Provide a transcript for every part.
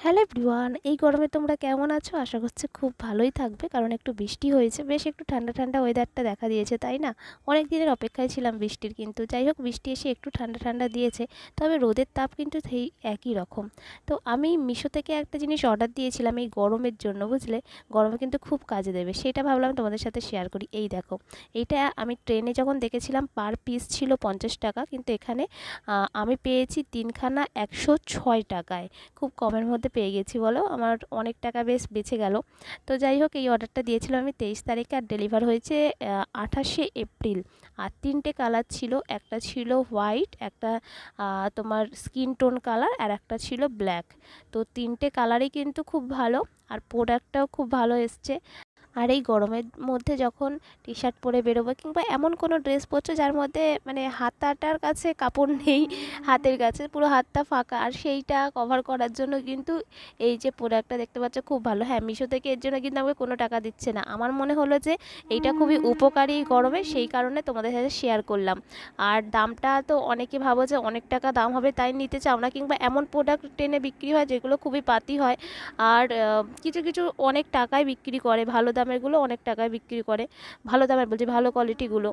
Hello everyone, এই গরমে তোমরা কেমন আছো? আশা করছি খুব ভালোই থাকবে, কারণ একটু বৃষ্টি হয়েছে, বেশ একটু ঠান্ডা ঠান্ডা ওয়েদারটা দেখা দিয়েছে, তাই না? অনেক দিনের অপেক্ষায় ছিলাম বৃষ্টির, কিন্তু যাই হোক বৃষ্টি এসে একটু ঠান্ডা ঠান্ডা দিয়েছে। তবে রোদের তাপ কিন্তু সেই একই রকম। তো আমি মিশো থেকে একটা জিনিস অর্ডার দিয়েছিলাম এই গরমের জন্য, বুঝলে? গরমে কিন্তু খুব কাজে দেবে, সেটা ভাবলাম তোমাদের সাথে শেয়ার করি। এই দেখো, এইটা আমি ট্রেনে যখন দেখেছিলাম পার পিস ছিল 50 টাকা, কিন্তু এখানে আমি পেয়েছি তিনখানা 106 টাকায়। খুব কমের মধ্যে পেয়ে গেছি, বলো, আমার অনেক টাকা বেশ বেঁচে গেল। তো যাই হোক, এই অর্ডারটা দিয়েছিলাম আমি 23 তারিখে, আর ডেলিভার হয়েছে 28শে এপ্রিল। আর তিনটে কালার ছিল, একটা ছিল হোয়াইট, একটা তোমার স্কিন টোন কালার, আর একটা ছিল ব্ল্যাক। তো তিনটে কালারই কিন্তু খুব ভালো, আর প্রোডাক্টটাও খুব ভালো এসছে। আর এই গরমের মধ্যে যখন টি শার্ট পরে বেরোবো, কিংবা এমন কোনো ড্রেস পরছো যার মধ্যে মানে হাতাটার কাছে কাপড় নেই, হাতের কাছে পুরো হাতটা ফাঁকা, আর সেইটা কভার করার জন্য কিন্তু এই যে প্রোডাক্টটা দেখতে পাচ্ছ খুব ভালো। হ্যাঁ, মিশো থেকে এর জন্য কিন্তু আমাকে কোনো টাকা দিচ্ছে না। আমার মনে হলো যে এইটা খুবই উপকারী গরমে, সেই কারণে তোমাদের সাথে শেয়ার করলাম। আর দামটা তো অনেকে ভাবো যে অনেক টাকা দাম হবে তাই নিতে চাও না, কিংবা এমন প্রোডাক্ট টেনে বিক্রি হয় যেগুলো খুবই পাতি হয়। আর কিছু কিছু অনেক টাকায় বিক্রি করে, ভালো দামেরগুলো অনেক টাকায় বিক্রি করে। ভালো দামের বলছি, ভালো কোয়ালিটিগুলো।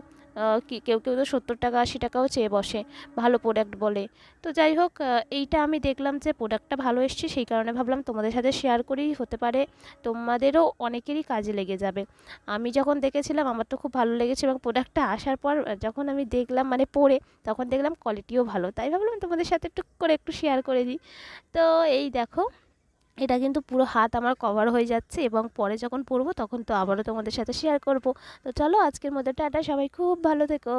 কি কেউ কেউ তো 70 টাকা 80 টাকাও চেয়ে বসে, ভালো প্রোডাক্ট বলে। তো যাই হোক, এইটা আমি দেখলাম যে প্রোডাক্টটা ভালো এসছে, সেই কারণে ভাবলাম তোমাদের সাথে শেয়ার করি, হতে পারে তোমাদেরও অনেকেরই কাজে লেগে যাবে। আমি যখন দেখেছিলাম আমার তো খুব ভালো লেগেছে, এবং প্রোডাক্টটা আসার পর যখন আমি দেখলাম মানে পরে, তখন দেখলাম কোয়ালিটিও ভালো, তাই ভাবলাম তোমাদের সাথে টুক করে একটু শেয়ার করে দিই। তো এই দেখো, এটা কিন্তু পুরো হাত আমার কভার হয়ে যাচ্ছে, এবং পরে যখন পরবো তখন তো আবারও তোমাদের সাথে শেয়ার করব। তো চলো, আজকের মতো টাটা, সবাই খুব ভালো থেকো।